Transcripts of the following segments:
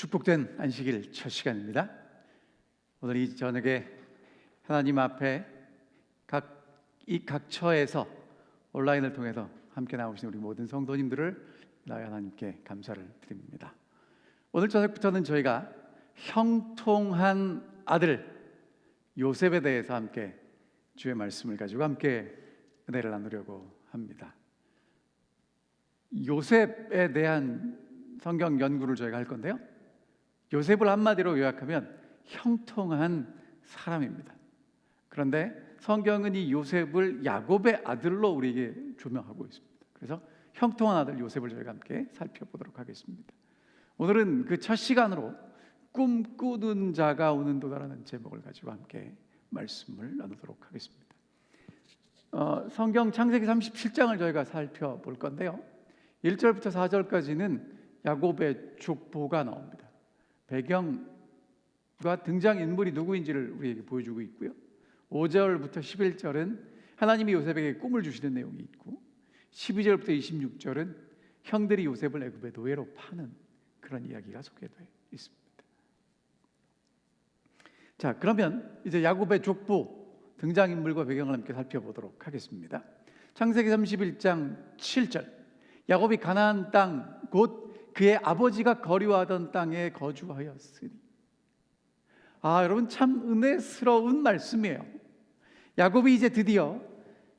축복된 안식일 첫 시간입니다. 오늘 이 저녁에 하나님 앞에 각 처에서 온라인을 통해서 함께 나오신 우리 모든 성도님들을 나의 하나님께 감사를 드립니다. 오늘 저녁부터는 저희가 형통한 아들 요셉에 대해서 함께 주의 말씀을 가지고 함께 은혜를 나누려고 합니다. 요셉에 대한 성경 연구를 저희가 할 건데요, 요셉을 한마디로 요약하면 형통한 사람입니다. 그런데 성경은 이 요셉을 야곱의 아들로 우리에게 조명하고 있습니다. 그래서 형통한 아들 요셉을 저희가 함께 살펴보도록 하겠습니다. 오늘은 그 첫 시간으로 꿈꾸는 자가 오는도다라는 제목을 가지고 함께 말씀을 나누도록 하겠습니다. 성경 창세기 37장을 저희가 살펴볼 건데요, 1절부터 4절까지는 야곱의 족보가 나옵니다. 배경과 등장인물이 누구인지를 우리에게 보여주고 있고요, 5절부터 11절은 하나님이 요셉에게 꿈을 주시는 내용이 있고, 12절부터 26절은 형들이 요셉을 애굽의 노예로 파는 그런 이야기가 소개되어 있습니다. 자, 그러면 이제 야곱의 족보 등장인물과 배경을 함께 살펴보도록 하겠습니다. 창세기 31장 7절, 야곱이 가나안 땅 곧 그의 아버지가 거류하던 땅에 거주하였으니. 여러분, 참 은혜스러운 말씀이에요. 야곱이 이제 드디어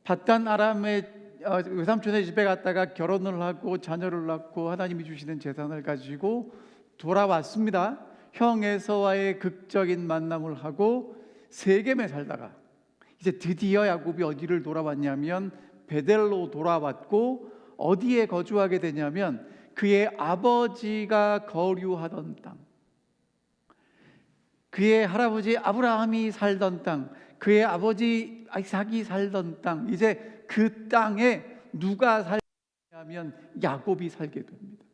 밧단 아람의 외삼촌의 집에 갔다가 결혼을 하고 자녀를 낳고 하나님이 주시는 재산을 가지고 돌아왔습니다. 형 에서와의 극적인 만남을 하고 세겜에 살다가 이제 드디어 야곱이 어디를 돌아왔냐면 베델로 돌아왔고, 어디에 거주하게 되냐면 그의 아버지가 거류하던 땅, 그의 할아버지 아브라함이 살던 땅, 그의 아버지 이삭이 살던 땅, 이제 그 땅에 누가 살냐면 야곱이 살게 됩니다.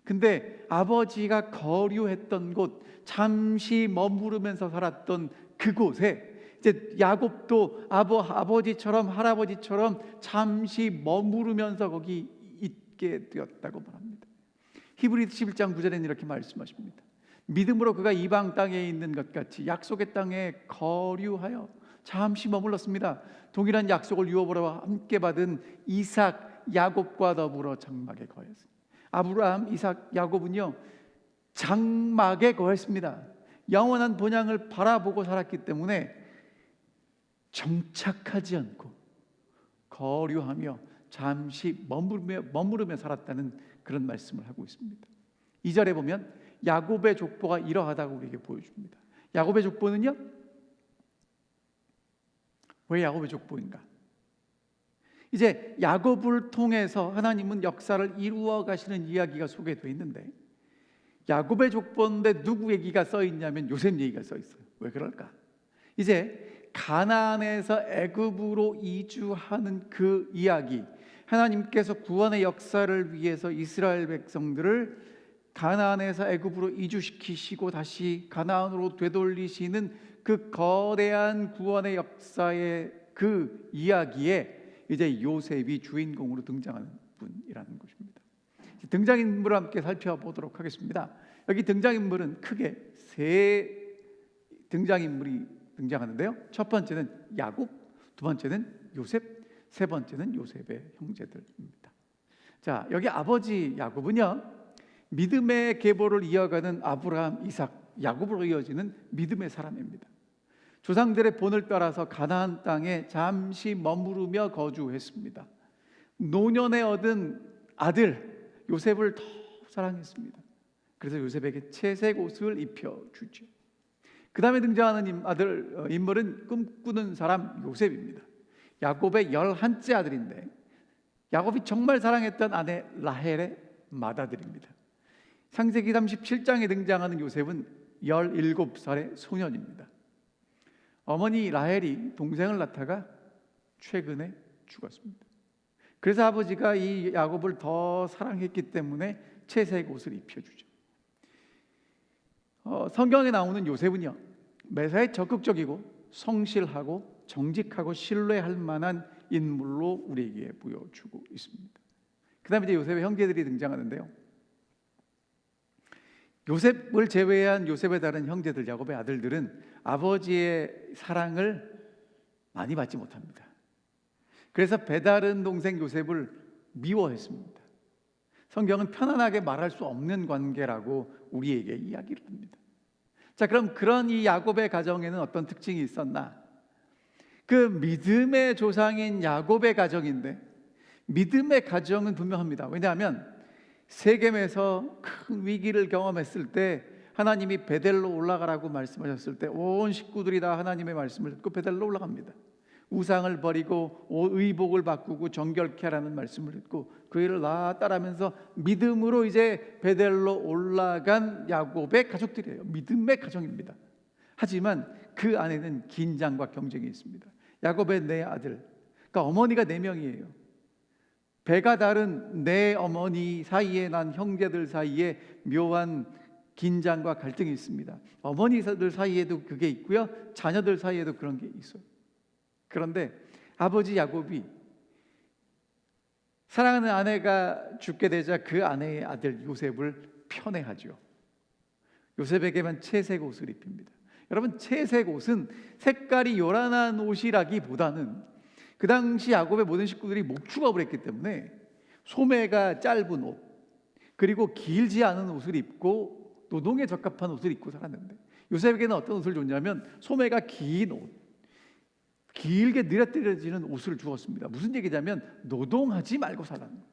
근데 아버지가 거류했던 곳, 잠시 머무르면서 살았던 그곳에 이제 야곱도 아버지처럼 할아버지처럼 잠시 머무르면서 거기 있게 되었다고 말합니다. 히브리서 11장 9절에는 이렇게 말씀하십니다. 믿음으로 그가 이방 땅에 있는 것 같이 약속의 땅에 거류하여 잠시 머물렀습니다. 동일한 약속을 유업으로 함께 받은 이삭, 야곱과 더불어 장막에 거했습니다. 아브라함, 이삭, 야곱은요 장막에 거했습니다. 영원한 본향을 바라보고 살았기 때문에 정착하지 않고 거류하며 잠시 머무르며 살았다는 그런 말씀을 하고 있습니다. 2절에 보면 야곱의 족보가 이러하다고 우리에게 보여줍니다. 야곱의 족보는요, 왜 야곱의 족보인가? 이제 야곱을 통해서 하나님은 역사를 이루어 가시는 이야기가 소개되어 있는데, 야곱의 족보인데 누구 얘기가 써 있냐면 요셉 얘기가 써 있어요. 왜 그럴까? 이제 가나안에서 애굽으로 이주하는 그 이야기, 하나님께서 구원의 역사를 위해서 이스라엘 백성들을 가나안에서 애굽으로 이주시키시고 다시 가나안으로 되돌리시는 그 거대한 구원의 역사의 그 이야기에 이제 요셉이 주인공으로 등장하는 분이라는 것입니다. 등장인물을 함께 살펴보도록 하겠습니다. 여기 등장인물은 크게 세 등장인물이 등장하는데요, 첫 번째는 야곱, 두 번째는 요셉, 세 번째는 요셉의 형제들입니다. 자, 여기 아버지 야곱은요, 믿음의 계보를 이어가는 아브라함, 이삭, 야곱으로 이어지는 믿음의 사람입니다. 조상들의 본을 따라서 가나안 땅에 잠시 머무르며 거주했습니다. 노년에 얻은 아들 요셉을 더 사랑했습니다. 그래서 요셉에게 채색 옷을 입혀주죠. 그 다음에 등장하는 인물은 꿈꾸는 사람 요셉입니다. 야곱의 11째 아들인데 야곱이 정말 사랑했던 아내 라헬의 맏아들입니다. 창세기 37장에 등장하는 요셉은 17살의 소년입니다. 어머니 라헬이 동생을 낳다가 최근에 죽었습니다. 그래서 아버지가 이 야곱을 더 사랑했기 때문에 채색 옷을 입혀주죠. 성경에 나오는 요셉은요, 매사에 적극적이고 성실하고 정직하고 신뢰할 만한 인물로 우리에게 보여주고 있습니다. 그 다음에 이제 요셉의 형제들이 등장하는데요, 요셉을 제외한 요셉의 다른 형제들, 야곱의 아들들은 아버지의 사랑을 많이 받지 못합니다. 그래서 배다른 동생 요셉을 미워했습니다. 성경은 편안하게 말할 수 없는 관계라고 우리에게 이야기를 합니다. 자, 그럼 그런 이 야곱의 가정에는 어떤 특징이 있었나? 그 믿음의 조상인 야곱의 가정인데, 믿음의 가정은 분명합니다. 왜냐하면 세겜에서 큰 위기를 경험했을 때 하나님이 베델로 올라가라고 말씀하셨을 때 온 식구들이 다 하나님의 말씀을 듣고 베델로 올라갑니다. 우상을 버리고 의복을 바꾸고 정결케 하라는 말씀을 듣고 그 일을 다 따라하면서 믿음으로 이제 베델로 올라간 야곱의 가족들이에요. 믿음의 가정입니다. 하지만 그 안에는 긴장과 경쟁이 있습니다. 야곱의 네 아들, 그러니까 어머니가 네 명이에요. 배가 다른 네 어머니 사이에 난 형제들 사이에 묘한 긴장과 갈등이 있습니다. 어머니들 사이에도 그게 있고요, 자녀들 사이에도 그런 게 있어요. 그런데 아버지 야곱이 사랑하는 아내가 죽게 되자 그 아내의 아들 요셉을 편애하죠. 요셉에게만 채색 옷을 입힙니다. 여러분, 채색 옷은 색깔이 요란한 옷이라기보다는 그 당시 야곱의 모든 식구들이 목축업을 했기 때문에 소매가 짧은 옷, 그리고 길지 않은 옷을 입고 노동에 적합한 옷을 입고 살았는데, 요셉에게는 어떤 옷을 줬냐면 소매가 긴 옷, 길게 느려뜨려지는 옷을 주었습니다. 무슨 얘기냐면 노동하지 말고 살라는 거예요.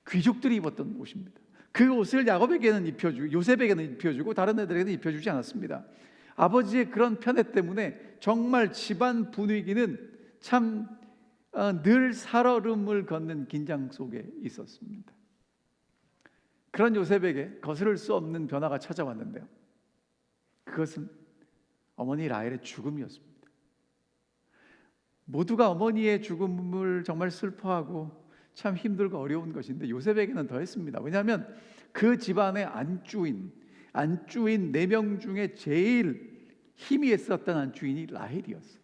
귀족들이 입었던 옷입니다. 그 옷을 야곱에게는 입혀주고 요셉에게는 입혀주고 다른 애들에게는 입혀주지 않았습니다. 아버지의 그런 편애 때문에 정말 집안 분위기는 참 늘 살얼음을 걷는 긴장 속에 있었습니다. 그런 요셉에게 거스를 수 없는 변화가 찾아왔는데요, 그것은 어머니 라헬의 죽음이었습니다. 모두가 어머니의 죽음을 정말 슬퍼하고 참 힘들고 어려운 것인데 요셉에게는 더했습니다. 왜냐하면 그 집안의 안주인 4명 중에 제일 힘이 있었던 안주인이 라헬이었어요.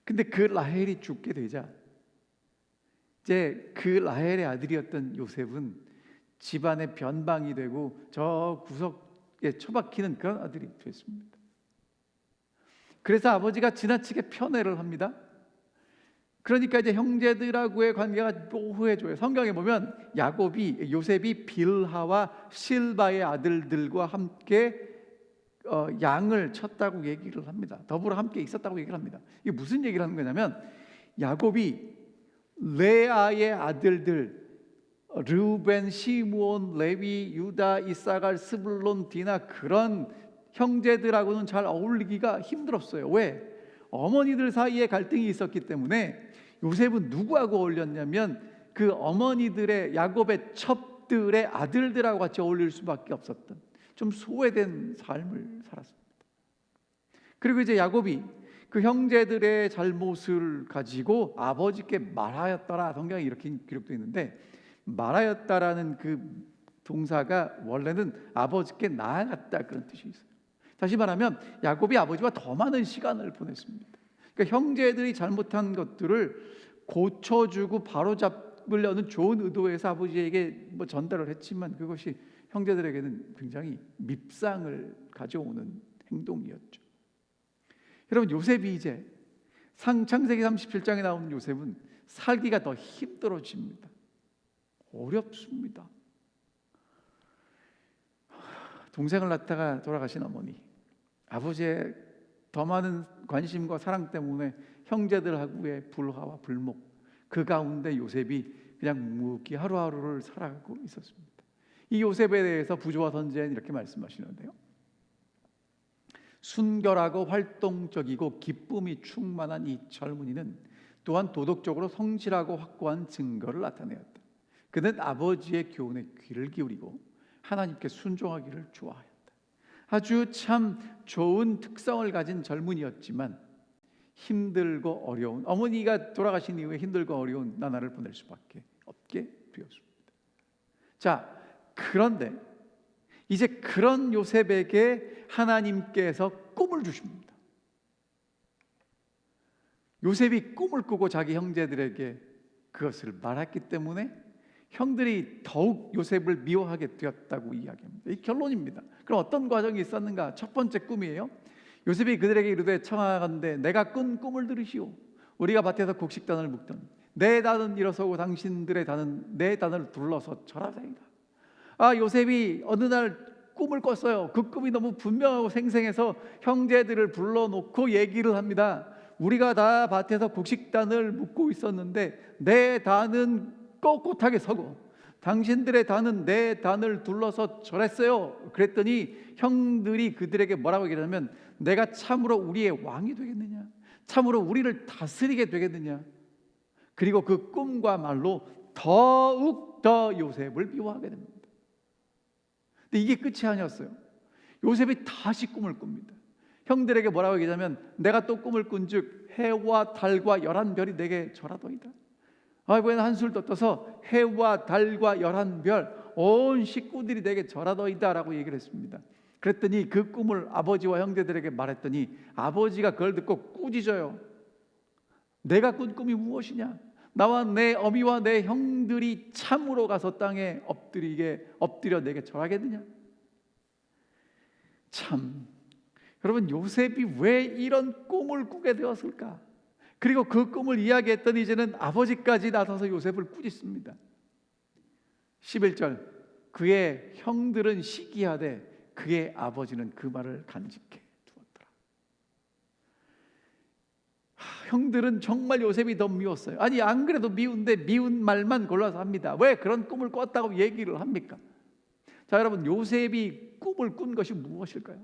근데 그 라헬이 죽게 되자 이제 그 라헬의 아들이었던 요셉은 집안의 변방이 되고 저 구석에 처박히는 그런 아들이 됐습니다. 그래서 아버지가 지나치게 편애를 합니다. 그러니까 이제 형제들하고의 관계가 모호해져요. 성경에 보면 요셉이 빌하와 실바의 아들들과 함께 양을 쳤다고 얘기를 합니다. 더불어 함께 있었다고 얘기를 합니다. 이게 무슨 얘기를 하는 거냐면 야곱이 레아의 아들들 르우벤, 시므온, 레위, 유다, 이사갈, 스불론, 디나 그런 형제들하고는 잘 어울리기가 힘들었어요. 왜? 어머니들 사이에 갈등이 있었기 때문에 요셉은 누구하고 어울렸냐면 그 어머니들의 야곱의 첩들의 아들들하고 같이 어울릴 수밖에 없었던 좀 소외된 삶을 살았습니다. 그리고 이제 야곱이 그 형제들의 잘못을 가지고 아버지께 말하였더라. 성경에 이렇게 기록되어 있는데 말하였다라는 그 동사가 원래는 아버지께 나아갔다 그런 뜻이 있어요. 다시 말하면 야곱이 아버지와 더 많은 시간을 보냈습니다. 그러니까 형제들이 잘못한 것들을 고쳐주고 바로잡으려는 좋은 의도에서 아버지에게 전달을 했지만 그것이 형제들에게는 굉장히 밉상을 가져오는 행동이었죠. 여러분, 요셉이 이제 창세기 37장에 나오는 요셉은 살기가 더 힘들어집니다. 어렵습니다. 동생을 낳다가 돌아가신 어머니, 아버지의 더 많은 관심과 사랑 때문에 형제들하고의 불화와 불목, 그 가운데 요셉이 그냥 묵묵히 하루하루를 살아가고 있었습니다. 이 요셉에 대해서 부조와 선지자는 이렇게 말씀하시는데요, 순결하고 활동적이고 기쁨이 충만한 이 젊은이는 또한 도덕적으로 성실하고 확고한 증거를 나타내었다. 그는 아버지의 교훈에 귀를 기울이고 하나님께 순종하기를 좋아하였다. 아주 참 좋은 특성을 가진 젊은이였지만 힘들고 어려운, 어머니가 돌아가신 이후에 힘들고 어려운 나날을 보낼 수밖에 없게 되었습니다. 자, 그런데 이제 그런 요셉에게 하나님께서 꿈을 주십니다. 요셉이 꿈을 꾸고 자기 형제들에게 그것을 말했기 때문에 형들이 더욱 요셉을 미워하게 되었다고 이야기합니다. 이 결론입니다. 그럼 어떤 과정이 있었는가? 첫 번째 꿈이에요. 요셉이 그들에게 이르되 청하건대 내가 꾼 꿈을 들으시오. 우리가 밭에서 곡식단을 묶던 내 단은 일어서고 당신들의 단은 내 단을 둘러서 절하자이다. 요셉이 어느 날 꿈을 꿨어요. 그 꿈이 너무 분명하고 생생해서 형제들을 불러놓고 얘기를 합니다. 우리가 다 밭에서 곡식단을 묶고 있었는데 내 단은 꼿꼿하게 서고 당신들의 단은 내 단을 둘러서 절했어요. 그랬더니 형들이 그들에게 뭐라고 얘기하냐면 내가 참으로 우리의 왕이 되겠느냐, 참으로 우리를 다스리게 되겠느냐. 그리고 그 꿈과 말로 더욱 더 요셉을 미워하게 됩니다. 근데 이게 끝이 아니었어요. 요셉이 다시 꿈을 꿉니다. 형들에게 뭐라고 얘기하냐면 내가 또 꿈을 꾼즉 해와 달과 11별이 내게 절하더이다. 이번에는 한술 더 떠서 해와 달과 11별 온 식구들이 내게 절하더이다 라고 얘기를 했습니다. 그랬더니 그 꿈을 아버지와 형제들에게 말했더니 아버지가 그걸 듣고 꾸짖어요. 내가 꾼 꿈이 무엇이냐? 나와 내 어미와 내 형들이 참으로 가서 땅에 엎드려 내게 절하겠느냐? 참, 여러분, 요셉이 왜 이런 꿈을 꾸게 되었을까? 그리고 그 꿈을 이야기했더니 이제는 아버지까지 나서서 요셉을 꾸짖습니다. 11절, 그의 형들은 시기하되 그의 아버지는 그 말을 간직해 두었더라. 형들은 정말 요셉이 더 미웠어요. 아니, 안 그래도 미운데 미운 말만 골라서 합니다. 왜 그런 꿈을 꿨다고 얘기를 합니까? 자, 여러분, 요셉이 꿈을 꾼 것이 무엇일까요?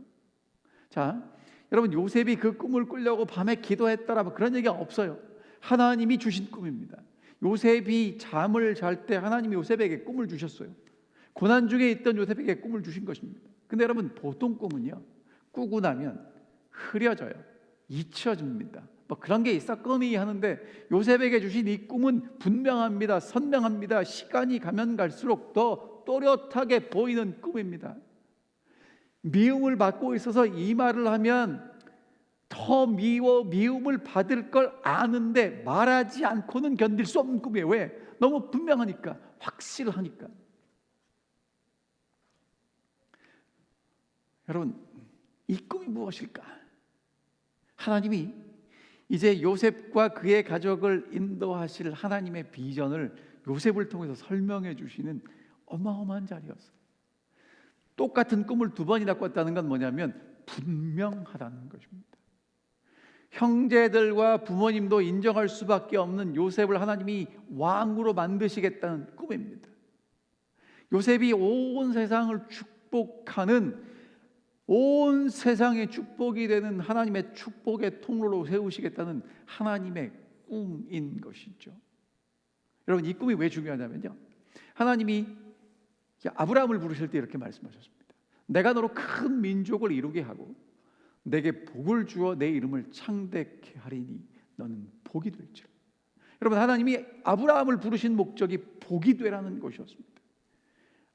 자, 여러분, 요셉이 그 꿈을 꾸려고 밤에 기도했다라고 그런 얘기가 없어요. 하나님이 주신 꿈입니다. 요셉이 잠을 잘 때 하나님이 요셉에게 꿈을 주셨어요. 고난 중에 있던 요셉에게 꿈을 주신 것입니다. 근데 여러분, 보통 꿈은요, 꾸고 나면 흐려져요. 잊혀집니다. 뭐 그런 게 있었거니 하는데 요셉에게 주신 이 꿈은 분명합니다. 선명합니다. 시간이 가면 갈수록 더 또렷하게 보이는 꿈입니다. 미움을 받고 있어서 이 말을 하면 더 미움을 받을 걸 아는데 말하지 않고는 견딜 수 없는 꿈이에요. 왜? 너무 분명하니까, 확실하니까. 여러분, 이 꿈이 무엇일까? 하나님이 이제 요셉과 그의 가족을 인도하실 하나님의 비전을 요셉을 통해서 설명해 주시는 어마어마한 자리였어요. 똑같은 꿈을 두 번이나 꿨다는 건 뭐냐면 분명하다는 것입니다. 형제들과 부모님도 인정할 수밖에 없는 요셉을 하나님이 왕으로 만드시겠다는 꿈입니다. 요셉이 온 세상을 축복하는, 온 세상의 축복이 되는 하나님의 축복의 통로로 세우시겠다는 하나님의 꿈인 것이죠. 여러분, 이 꿈이 왜 중요하냐면요, 하나님이 아브라함을 부르실 때 이렇게 말씀하셨습니다. 내가 너로 큰 민족을 이루게 하고 내게 복을 주어 내 이름을 창대케 하리니 너는 복이 될지라. 여러분, 하나님이 아브라함을 부르신 목적이 복이 되라는 것이었습니다.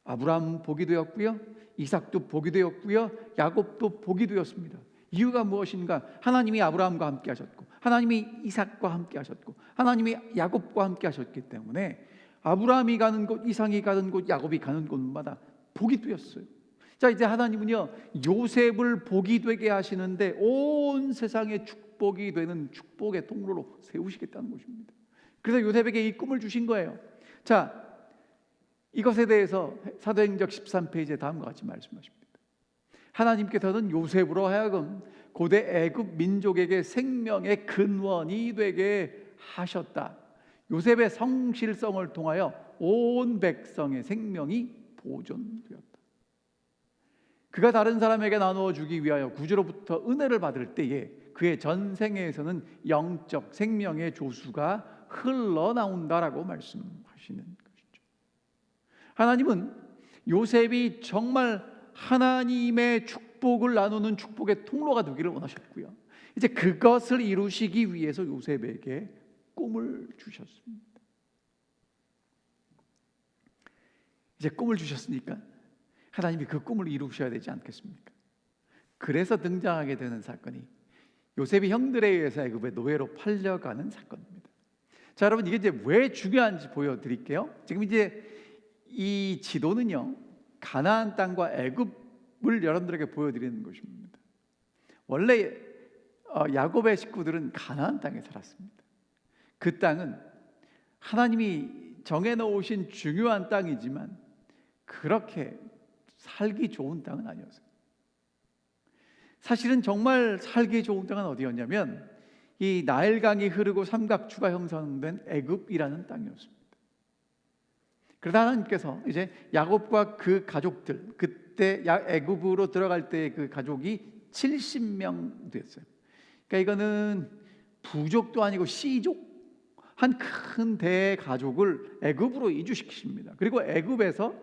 아브라함은 복이 되었고요, 이삭도 복이 되었고요, 야곱도 복이 되었습니다. 이유가 무엇인가? 하나님이 아브라함과 함께 하셨고 하나님이 이삭과 함께 하셨고 하나님이 야곱과 함께 하셨기 때문에 아브라함이 가는 곳, 이삭이 가는 곳, 야곱이 가는 곳마다 복이 되었어요. 자, 이제 하나님은요, 요셉을 복이 되게 하시는데 온 세상의 축복이 되는 축복의 통로로 세우시겠다는 것입니다. 그래서 요셉에게 이 꿈을 주신 거예요. 자, 이것에 대해서 사도행전 13페이지에 다음과 같이 말씀하십니다. 하나님께서는 요셉으로 하여금 고대 애굽 민족에게 생명의 근원이 되게 하셨다. 요셉의 성실성을 통하여 온 백성의 생명이 보존되었다. 그가 다른 사람에게 나누어 주기 위하여 구주로부터 은혜를 받을 때에 그의 전생에서는 영적 생명의 조수가 흘러나온다라고 말씀하시는 것이죠. 하나님은 요셉이 정말 하나님의 축복을 나누는 축복의 통로가 되기를 원하셨고요, 이제 그것을 이루시기 위해서 요셉에게 꿈을 주셨습니다. 이제 꿈을 주셨으니까 하나님이 그 꿈을 이루셔야 되지 않겠습니까? 그래서 등장하게 되는 사건이 요셉이 형들에 의해서 애굽의 노예로 팔려가는 사건입니다. 자, 여러분, 이게 이제 왜 중요한지 보여드릴게요. 지금 이제 이 지도는요, 가나안 땅과 애굽을 여러분들에게 보여드리는 것입니다. 원래 야곱의 식구들은 가나안 땅에 살았습니다. 그 땅은 하나님이 정해놓으신 중요한 땅이지만 그렇게 살기 좋은 땅은 아니었어요. 사실은 정말 살기 좋은 땅은 어디였냐면 이 나일강이 흐르고 삼각주가 형성된 애굽이라는 땅이었습니다. 그러다 하나님께서 이제 야곱과 그 가족들, 그때 애굽으로 들어갈 때 그 가족이 70명 됐어요. 그러니까 이거는 부족도 아니고 씨족, 한 큰 대가족을 애굽으로 이주시키십니다. 그리고 애굽에서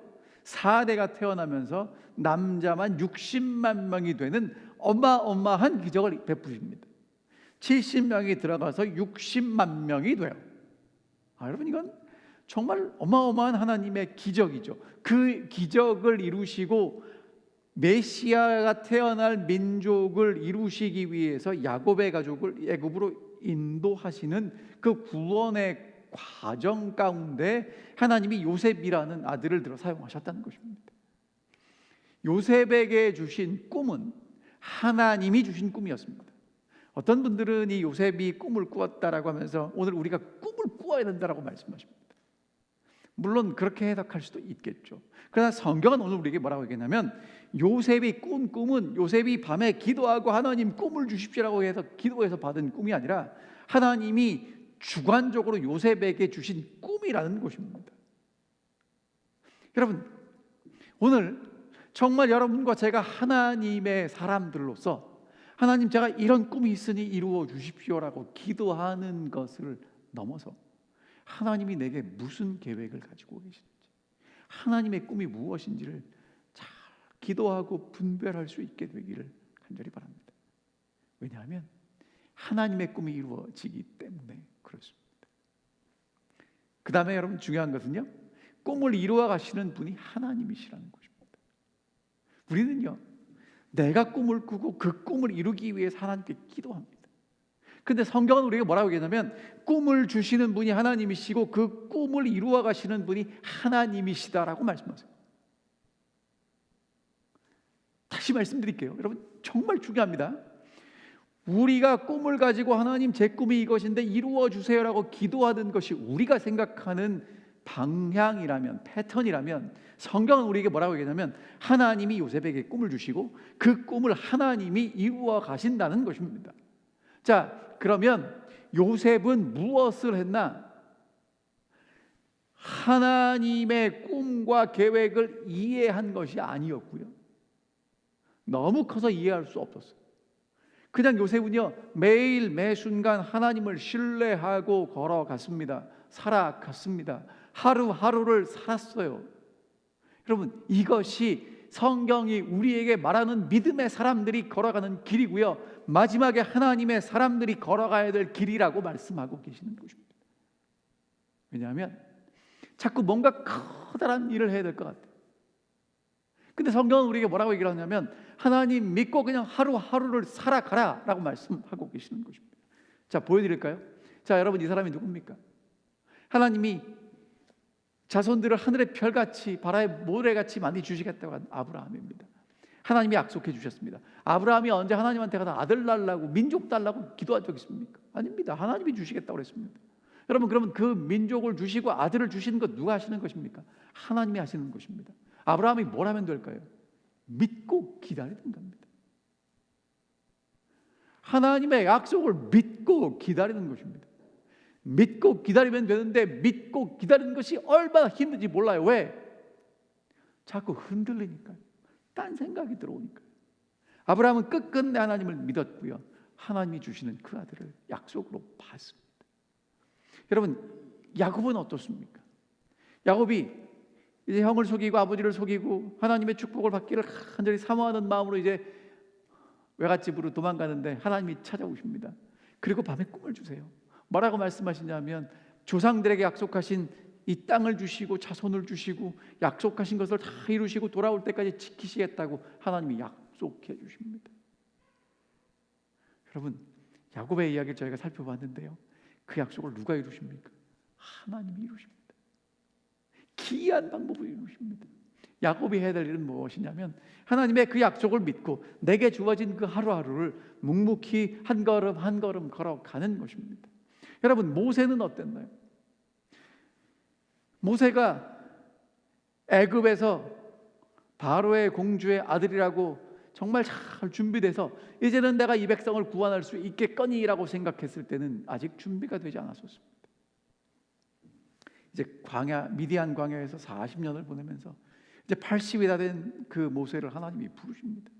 4대가 태어나면서 남자만 60만 명이 되는 어마어마한 기적을 베푸십니다. 70명이 들어가서 60만 명이 돼요. 여러분, 이건 정말 어마어마한 하나님의 기적이죠. 그 기적을 이루시고 메시아가 태어날 민족을 이루시기 위해서 야곱의 가족을 애굽으로 인도하시는 그 구원의 과정 가운데 하나님이 요셉이라는 아들을 들어 사용하셨다는 것입니다. 요셉에게 주신 꿈은 하나님이 주신 꿈이었습니다. 어떤 분들은 이 요셉이 꿈을 꾸었다라고 하면서 오늘 우리가 꿈을 꾸어야 된다라고 말씀하십니다. 물론 그렇게 해석할 수도 있겠죠. 그러나 성경은 오늘 우리에게 뭐라고 얘기하냐면 요셉이 꾼 꿈은 요셉이 밤에 기도하고 하나님 꿈을 주십시오라고 해서 기도해서 받은 꿈이 아니라 하나님이 주관적으로 요셉에게 주신 꿈이라는 것입니다. 여러분, 오늘 정말 여러분과 제가 하나님의 사람들로서 하나님, 제가 이런 꿈이 있으니 이루어 주십시오라고 기도하는 것을 넘어서 하나님이 내게 무슨 계획을 가지고 계시는지, 하나님의 꿈이 무엇인지를 잘 기도하고 분별할 수 있게 되기를 간절히 바랍니다. 왜냐하면 하나님의 꿈이 이루어지기 때문에 그렇습니다. 그 다음에 여러분, 중요한 것은요, 꿈을 이루어 가시는 분이 하나님이시라는 것입니다. 우리는요, 내가 꿈을 꾸고 그 꿈을 이루기 위해서 하나님께 기도합니다. 근데 성경은 우리가 뭐라고 얘기하냐면 꿈을 주시는 분이 하나님이시고 그 꿈을 이루어 가시는 분이 하나님이시다라고 말씀하세요. 다시 말씀드릴게요. 여러분, 정말 중요합니다. 우리가 꿈을 가지고 하나님, 제 꿈이 이것인데 이루어 주세요라고 기도하는 것이 우리가 생각하는 방향이라면, 패턴이라면, 성경은 우리에게 뭐라고 얘기하냐면 하나님이 요셉에게 꿈을 주시고 그 꿈을 하나님이 이루어 가신다는 것입니다. 자, 그러면 요셉은 무엇을 했나? 하나님의 꿈과 계획을 이해한 것이 아니었고요, 너무 커서 이해할 수 없었어요. 그냥 요셉은요, 매일 매순간 하나님을 신뢰하고 걸어갔습니다. 살아갔습니다. 하루하루를 살았어요. 여러분, 이것이 성경이 우리에게 말하는 믿음의 사람들이 걸어가는 길이고요, 마지막에 하나님의 사람들이 걸어가야 될 길이라고 말씀하고 계시는 것입니다. 왜냐하면 자꾸 뭔가 커다란 일을 해야 될 것 같아요. 근데 성경은 우리에게 뭐라고 얘기를 하냐면 하나님 믿고 그냥 하루하루를 살아가라 라고 말씀하고 계시는 것입니다. 자, 보여드릴까요? 자, 여러분, 이 사람이 누굽니까? 하나님이 자손들을 하늘의 별같이 바다의 모래같이 많이 주시겠다고 한 아브라함입니다. 하나님이 약속해 주셨습니다. 아브라함이 언제 하나님한테 가서 아들 달라고, 민족 달라고 기도한 적 있습니까? 아닙니다. 하나님이 주시겠다고 그랬습니다. 여러분, 그러면 그 민족을 주시고 아들을 주시는 것 누가 하시는 것입니까? 하나님이 하시는 것입니다. 아브라함이 뭘 하면 될까요? 믿고 기다리는 겁니다. 하나님의 약속을 믿고 기다리는 것입니다. 믿고 기다리면 되는데 믿고 기다리는 것이 얼마나 힘든지 몰라요. 왜? 자꾸 흔들리니까요. 딴 생각이 들어오니까요. 아브라함은 끝끝내 하나님을 믿었고요, 하나님이 주시는 그 아들을 약속으로 받습니다. 여러분, 야곱은 어떻습니까? 야곱이 이제 형을 속이고 아버지를 속이고 하나님의 축복을 받기를 간절히 사모하는 마음으로 이제 외갓집으로 도망가는데 하나님이 찾아오십니다. 그리고 밤에 꿈을 주세요. 뭐라고 말씀하시냐면 조상들에게 약속하신 이 땅을 주시고 자손을 주시고 약속하신 것을 다 이루시고 돌아올 때까지 지키시겠다고 하나님이 약속해 주십니다. 여러분, 야곱의 이야기를 저희가 살펴봤는데요, 그 약속을 누가 이루십니까? 하나님이 이루십니다. 기이한 방법으로 이루십니다. 야곱이 해야 될 일은 무엇이냐면 하나님의 그 약속을 믿고 내게 주어진 그 하루하루를 묵묵히 한 걸음 한 걸음 걸어가는 것입니다. 여러분, 모세는 어땠나요? 모세가 애굽에서 바로의 공주의 아들이라고 정말 잘 준비돼서 이제는 내가 이 백성을 구원할 수 있겠거니라고 생각했을 때는 아직 준비가 되지 않았었습니다. 이제 미디안 광야에서 40년을 보내면서 이제 80이 다 된 그 모세를 하나님이 부르십니다.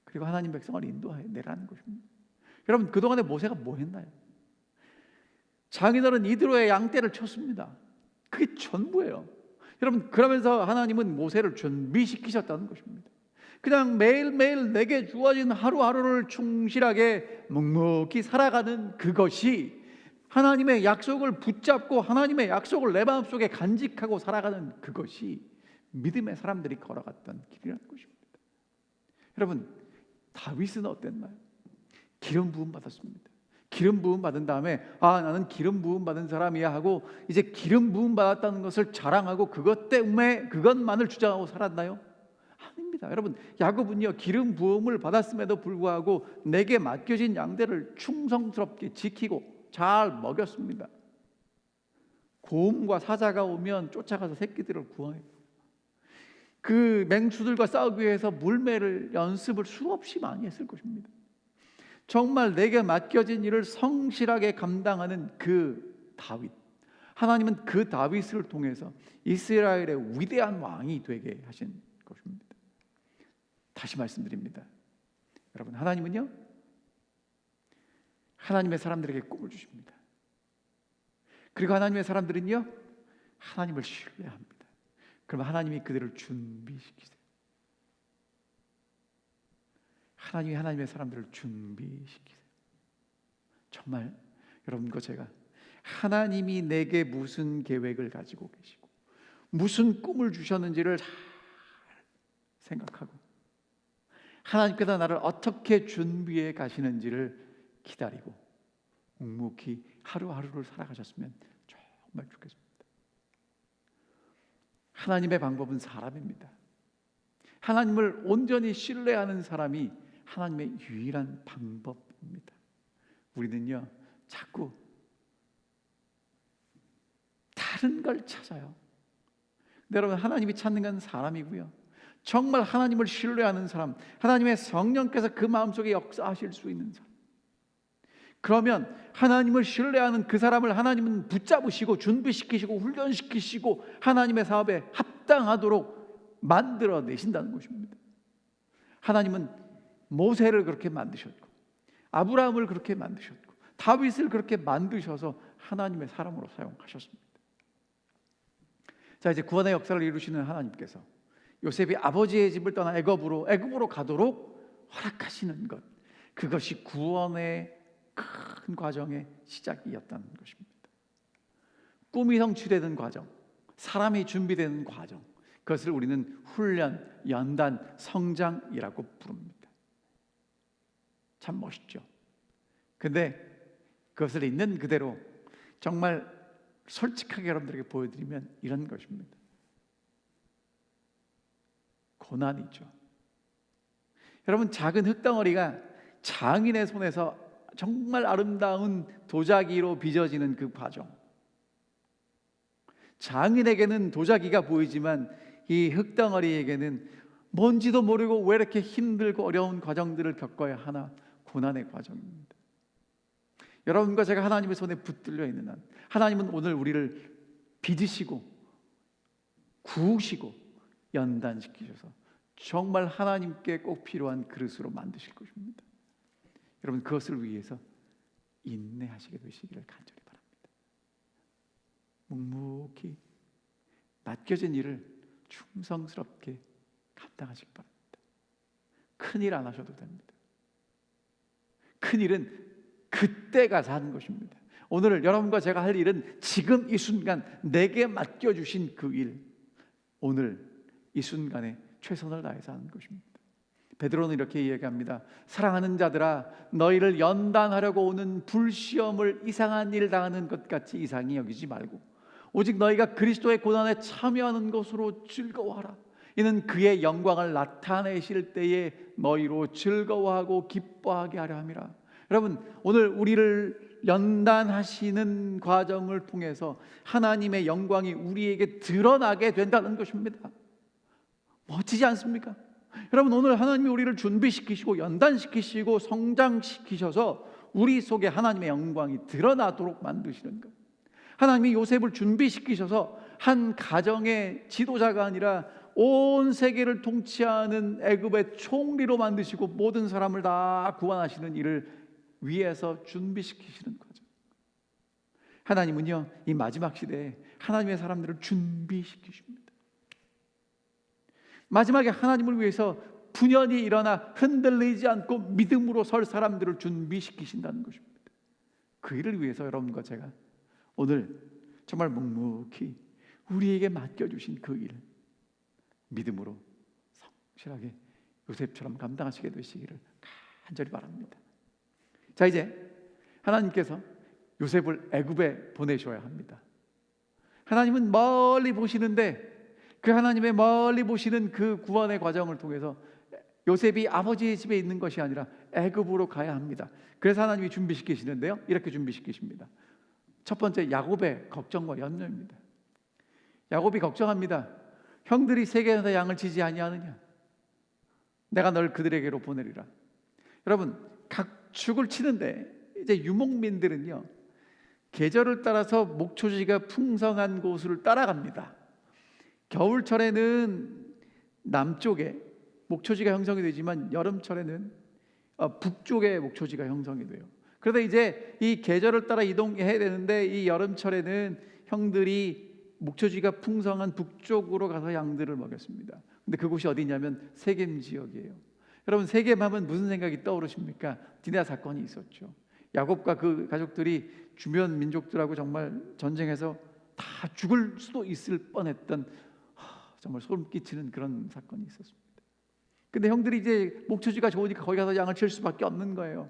그리고 하나님 백성을 인도해 내라는 것입니다. 여러분, 그동안에 모세가 뭐 했나요? 장인어른 이드로의 양떼를 쳤습니다. 그게 전부예요. 여러분, 그러면서 하나님은 모세를 준비시키셨다는 것입니다. 그냥 매일매일 내게 주어진 하루하루를 충실하게 묵묵히 살아가는 그것이 하나님의 약속을 붙잡고 하나님의 약속을 내 마음속에 간직하고 살아가는 그것이 믿음의 사람들이 걸어갔던 길이라는 것입니다. 여러분, 다윗은 어땠나요? 기름 부음 받았습니다. 기름 부음 받은 다음에 나는 기름 부음 받은 사람이야 하고 이제 기름 부음 받았다는 것을 자랑하고 그것 때문에 그것만을 주장하고 살았나요? 아닙니다. 여러분, 야곱은요, 기름 부음을 받았음에도 불구하고 내게 맡겨진 양떼를 충성스럽게 지키고 잘 먹였습니다. 곰과 사자가 오면 쫓아가서 새끼들을 구해요. 그 맹수들과 싸우기 위해서 물매를 연습을 수없이 많이 했을 것입니다. 정말 내게 맡겨진 일을 성실하게 감당하는 그 다윗, 하나님은 그 다윗을 통해서 이스라엘의 위대한 왕이 되게 하신 것입니다. 다시 말씀드립니다. 여러분, 하나님은요, 하나님의 사람들에게 꿈을 주십니다. 그리고 하나님의 사람들은요, 하나님을 신뢰합니다. 그럼 하나님이 그들을 준비시키세요. 하나님이 하나님의 사람들을 준비시키세요. 정말 여러분과 제가 하나님이 내게 무슨 계획을 가지고 계시고 무슨 꿈을 주셨는지를 잘 생각하고 하나님께서 나를 어떻게 준비해 가시는지를 기다리고 묵묵히 하루하루를 살아가셨으면 정말 좋겠습니다. 하나님의 방법은 사람입니다. 하나님을 온전히 신뢰하는 사람이 하나님의 유일한 방법입니다. 우리는요, 자꾸 다른 걸 찾아요. 근데 여러분, 하나님이 찾는 건 사람이고요, 정말 하나님을 신뢰하는 사람, 하나님의 성령께서 그 마음속에 역사하실 수 있는 사람, 그러면 하나님을 신뢰하는 그 사람을 하나님은 붙잡으시고 준비시키시고 훈련시키시고 하나님의 사업에 합당하도록 만들어내신다는 것입니다. 하나님은 모세를 그렇게 만드셨고 아브라함을 그렇게 만드셨고 다윗을 그렇게 만드셔서 하나님의 사람으로 사용하셨습니다. 자, 이제 구원의 역사를 이루시는 하나님께서 요셉이 아버지의 집을 떠나 애굽으로 가도록 허락하시는 것, 그것이 구원의 큰 과정의 시작이었다는 것입니다. 꿈이 성취되는 과정, 사람이 준비되는 과정, 그것을 우리는 훈련, 연단, 성장이라고 부릅니다. 참 멋있죠. 근데 그것을 있는 그대로 정말 솔직하게 여러분들에게 보여드리면 이런 것입니다. 고난이죠. 여러분, 작은 흙덩어리가 장인의 손에서 정말 아름다운 도자기로 빚어지는 그 과정, 장인에게는 도자기가 보이지만 이 흙덩어리에게는 뭔지도 모르고 왜 이렇게 힘들고 어려운 과정들을 겪어야 하나, 고난의 과정입니다. 여러분과 제가 하나님의 손에 붙들려 있는 한 하나님은 오늘 우리를 빚으시고 구우시고 연단시키셔서 정말 하나님께 꼭 필요한 그릇으로 만드실 것입니다. 여러분, 그것을 위해서 인내하시게 되시기를 간절히 바랍니다. 묵묵히 맡겨진 일을 충성스럽게 감당하시기 바랍니다. 큰일 안 하셔도 됩니다. 큰일은 그때 가서 하는 것입니다. 오늘 여러분과 제가 할 일은 지금 이 순간 내게 맡겨주신 그 일, 오늘 이 순간에 최선을 다해서 하는 것입니다. 베드로는 이렇게 이야기합니다. 사랑하는 자들아, 너희를 연단하려고 오는 불시험을 이상한 일 당하는 것 같이 이상히 여기지 말고 오직 너희가 그리스도의 고난에 참여하는 것으로 즐거워하라. 이는 그의 영광을 나타내실 때에 너희로 즐거워하고 기뻐하게 하려 함이라. 여러분, 오늘 우리를 연단하시는 과정을 통해서 하나님의 영광이 우리에게 드러나게 된다는 것입니다. 멋지지 않습니까? 여러분, 오늘 하나님이 우리를 준비시키시고 연단시키시고 성장시키셔서 우리 속에 하나님의 영광이 드러나도록 만드시는 것. 하나님이 요셉을 준비시키셔서 한 가정의 지도자가 아니라 온 세계를 통치하는 애굽의 총리로 만드시고 모든 사람을 다 구원하시는 일을 위해서 준비시키시는 거죠. 하나님은요, 이 마지막 시대에 하나님의 사람들을 준비시키십니다. 마지막에 하나님을 위해서 분연히 일어나 흔들리지 않고 믿음으로 설 사람들을 준비시키신다는 것입니다. 그 일을 위해서 여러분과 제가 오늘 정말 묵묵히 우리에게 맡겨주신 그 일, 믿음으로 성실하게 요셉처럼 감당하시게 되시기를 간절히 바랍니다. 자, 이제 하나님께서 요셉을 애굽에 보내셔야 합니다. 하나님은 멀리 보시는데 그 하나님의 멀리 보시는 그 구원의 과정을 통해서 요셉이 아버지의 집에 있는 것이 아니라 애굽으로 가야 합니다. 그래서 하나님이 준비시키시는데요, 이렇게 준비시키십니다. 첫 번째, 야곱의 걱정과 염려입니다. 야곱이 걱정합니다. 형들이 세겜에서 양을 치지 아니하느냐? 내가 널 그들에게로 보내리라. 여러분, 각축을 치는데 이제 유목민들은요, 계절을 따라서 목초지가 풍성한 곳을 따라갑니다. 겨울철에는 남쪽에 목초지가 형성이 되지만 여름철에는 북쪽에 목초지가 형성이 돼요. 그러다 이제 이 계절을 따라 이동해야 되는데 이 여름철에는 형들이 목초지가 풍성한 북쪽으로 가서 양들을 먹였습니다. 근데 그곳이 어디냐면 세겜 지역이에요. 여러분, 세겜 하면 무슨 생각이 떠오르십니까? 디나 사건이 있었죠. 야곱과 그 가족들이 주변 민족들하고 정말 전쟁해서 다 죽을 수도 있을 뻔했던 정말 소름 끼치는 그런 사건이 있었습니다. 근데 형들이 이제 목초지가 좋으니까 거기 가서 양을 칠 수밖에 없는 거예요.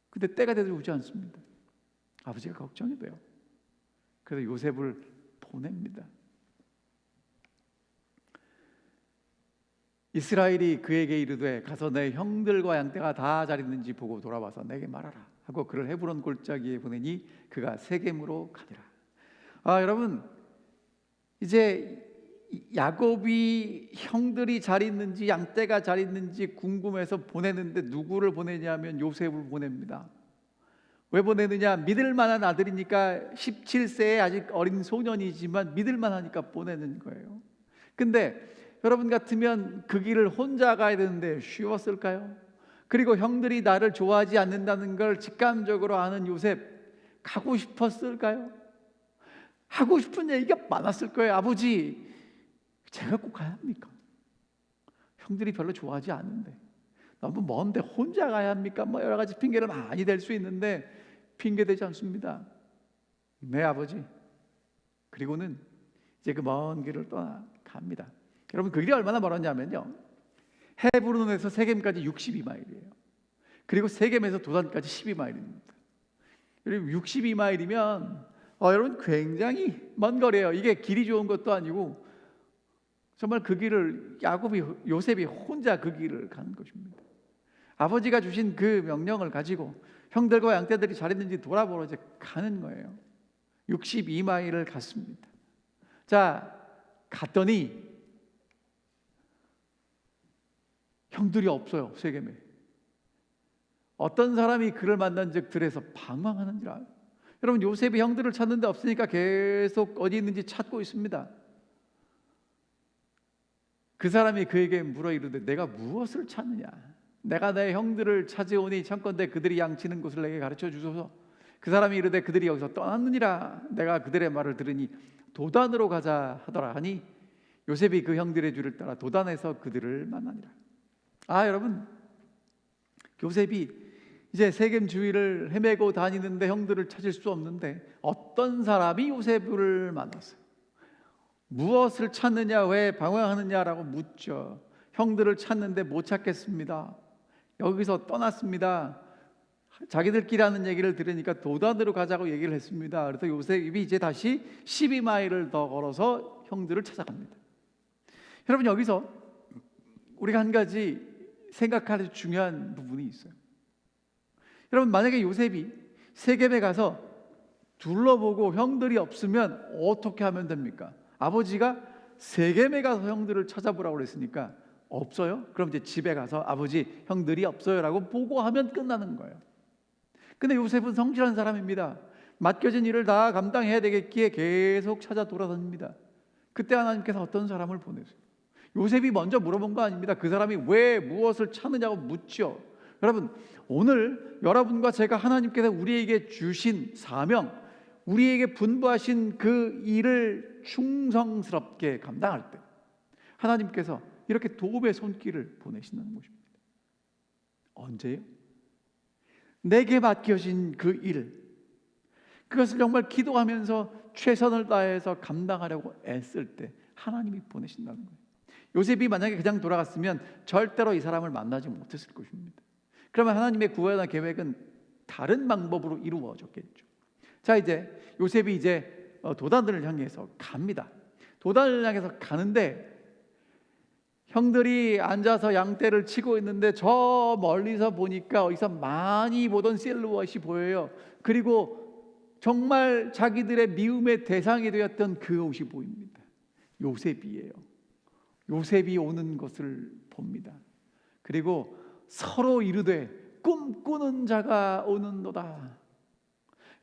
근데 때가 돼도 오지 않습니다. 아버지가 걱정이 돼요. 그래서 요셉을 보냅니다. 이스라엘이 그에게 이르되 가서 내 형들과 양떼가 다 잘 있는지 보고 돌아와서 내게 말하라 하고 그를 헤브론 골짜기에 보내니 그가 세겜으로 가니라. 여러분, 이제 야곱이 형들이 잘 있는지 양떼가 잘 있는지 궁금해서 보내는데 누구를 보내냐면 요셉을 보냅니다. 왜 보내느냐? 믿을 만한 아들이니까 17세에 아직 어린 소년이지만 믿을 만하니까 보내는 거예요. 근데 여러분 같으면 그 길을 혼자 가야 되는데 쉬웠을까요? 그리고 형들이 나를 좋아하지 않는다는 걸 직감적으로 아는 요셉, 가고 싶었을까요? 하고 싶은 얘기가 많았을 거예요. 아버지, 제가 꼭 가야 합니까? 형들이 별로 좋아하지 않는데 너무 먼데 혼자 가야 합니까? 뭐 여러 가지 핑계를 많이 댈 수 있는데 핑계대지 않습니다. 네, 아버지. 그리고는 이제 그 먼 길을 떠나갑니다. 여러분, 그 길이 얼마나 멀었냐면요, 헤브론에서 세겜까지 62마일이에요. 그리고 세겜에서 도단까지 12마일입니다. 그리고 62마일이면 여러분 굉장히 먼 거리예요. 이게 길이 좋은 것도 아니고 정말 그 길을 요셉이 혼자 그 길을 가는 것입니다. 아버지가 주신 그 명령을 가지고 형들과 양떼들이 잘했는지 돌아보러 이제 가는 거예요. 62마일을 갔습니다. 자, 갔더니 형들이 없어요. 세겜에. 어떤 사람이 그를 만난 즉 들에서 방황하는지라. 여러분, 요셉이 형들을 찾는데 없으니까 계속 어디 있는지 찾고 있습니다. 그 사람이 그에게 물어 이르되 내가 무엇을 찾느냐? 내가 내 형들을 찾아오니 청컨대 그들이 양치는 곳을 내게 가르쳐 주소서. 그 사람이 이르되 그들이 여기서 떠났느니라. 내가 그들의 말을 들으니 도단으로 가자 하더라 하니 요셉이 그 형들의 뒤를 따라 도단에서 그들을 만나니라. 여러분, 요셉이 이제 세겜 주위를 헤매고 다니는데 형들을 찾을 수 없는데 어떤 사람이 요셉을 만났어요. 무엇을 찾느냐, 왜 방황하느냐라고 묻죠. 형들을 찾는데 못 찾겠습니다. 여기서 떠났습니다. 자기들끼리 하는 얘기를 들으니까 도단으로 가자고 얘기를 했습니다. 그래서 요셉이 이제 다시 12마일을 더 걸어서 형들을 찾아갑니다. 여러분, 여기서 우리가 한 가지 생각할 중요한 부분이 있어요. 여러분, 만약에 요셉이 세겜에 가서 둘러보고 형들이 없으면 어떻게 하면 됩니까? 아버지가 세겜에 가서 형들을 찾아보라고 그랬으니까 없어요? 그럼 이제 집에 가서 아버지, 형들이 없어요 라고 보고하면 끝나는 거예요. 근데 요셉은 성실한 사람입니다. 맡겨진 일을 다 감당해야 되겠기에 계속 찾아 돌아다닙니다. 그때 하나님께서 어떤 사람을 보내세요. 요셉이 먼저 물어본 거 아닙니다. 그 사람이 왜 무엇을 찾느냐고 묻죠. 여러분, 오늘 여러분과 제가 하나님께서 우리에게 주신 사명, 우리에게 분부하신 그 일을 충성스럽게 감당할 때 하나님께서 이렇게 도움의 손길을 보내신다는 것입니다. 언제요? 내게 맡겨진 그 일, 그것을 정말 기도하면서 최선을 다해서 감당하려고 애쓸 때 하나님이 보내신다는 거예요. 요셉이 만약에 그냥 돌아갔으면 절대로 이 사람을 만나지 못했을 것입니다. 그러면 하나님의 구원의 계획은 다른 방법으로 이루어졌겠죠. 자, 이제 요셉이 이제 도단들을 향해서 갑니다. 도단을 향해서 가는데 형들이 앉아서 양떼를 치고 있는데 저 멀리서 보니까 어디서 많이 보던 실루엣이 보여요. 그리고 정말 자기들의 미움의 대상이 되었던 그 옷이 보입니다. 요셉이에요. 요셉이 오는 것을 봅니다. 그리고 서로 이르되 꿈꾸는 자가 오는도다.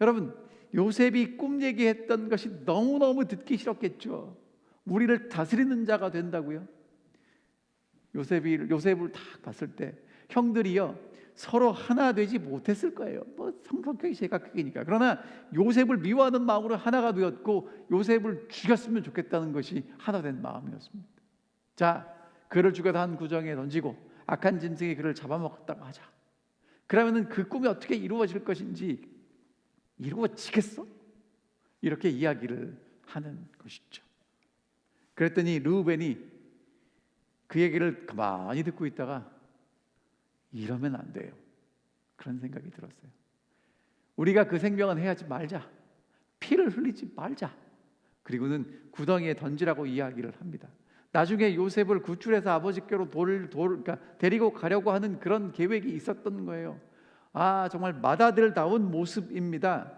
여러분, 요셉이 꿈 얘기했던 것이 너무너무 듣기 싫었겠죠. 우리를 다스리는 자가 된다고요? 요셉을 딱 봤을 때 형들이요 서로 하나 되지 못했을 거예요. 성격이 제가 크기니까. 그러나 요셉을 미워하는 마음으로 하나가 되었고 요셉을 죽였으면 좋겠다는 것이 하나 된 마음이었습니다. 자, 그를 죽여다 한 구덩이에 던지고 악한 짐승이 그를 잡아먹었다고 하자. 그러면은 그 꿈이 어떻게 이루어질 것인지 이루어지겠어? 이렇게 이야기를 하는 것이죠. 그랬더니 르우벤이 그 얘기를 가만히 듣고 있다가 이러면 안 돼요. 그런 생각이 들었어요. 우리가 그 생명은 해하지 말자. 피를 흘리지 말자. 그리고는 구덩이에 던지라고 이야기를 합니다. 나중에 요셉을 구출해서 아버지께로 그러니까 데리고 가려고 하는 그런 계획이 있었던 거예요. 아, 정말 맏아들다운 모습입니다.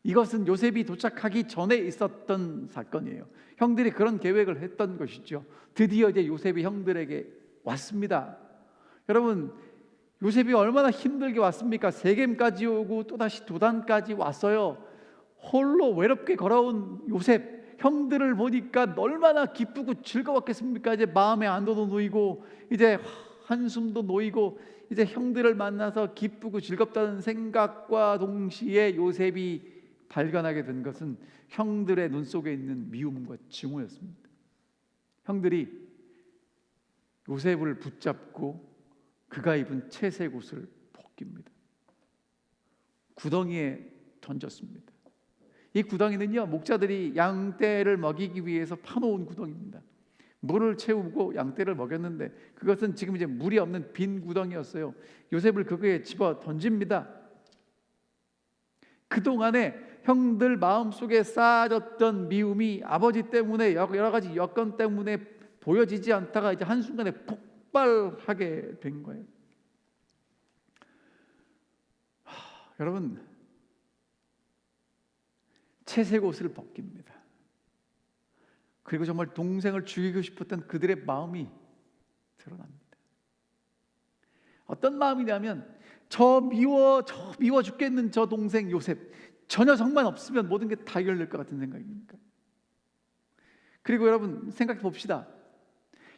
이것은 요셉이 도착하기 전에 있었던 사건이에요. 형들이 그런 계획을 했던 것이죠. 드디어 이제 요셉이 형들에게 왔습니다. 여러분, 요셉이 얼마나 힘들게 왔습니까? 세겜까지 오고 또다시 도단까지 왔어요. 홀로 외롭게 걸어온 요셉, 형들을 보니까 얼마나 기쁘고 즐거웠겠습니까? 이제 마음의 안도도 놓이고 이제 한숨도 놓이고 이제 형들을 만나서 기쁘고 즐겁다는 생각과 동시에 요셉이 발견하게 된 것은 형들의 눈 속에 있는 미움과 증오였습니다. 형들이 요셉을 붙잡고 그가 입은 채색 옷을 벗깁니다. 구덩이에 던졌습니다. 이 구덩이는요, 목자들이 양떼를 먹이기 위해서 파놓은 구덩이입니다. 물을 채우고 양떼를 먹였는데 그것은 지금 이제 물이 없는 빈 구덩이였어요. 요셉을 거기에 집어 던집니다. 그동안에 형들 마음속에 쌓아졌던 미움이 아버지 때문에 여러 가지 여건 때문에 보여지지 않다가 이제 한순간에 폭발하게 된 거예요. 여러분, 채색 옷을 벗깁니다. 그리고 정말 동생을 죽이고 싶었던 그들의 마음이 드러납니다. 어떤 마음이냐면 저 미워 죽겠는 저 동생 요셉, 저 녀석만 없으면 모든 게 다 해결될 것 같은 생각입니까? 그리고 여러분 생각해 봅시다.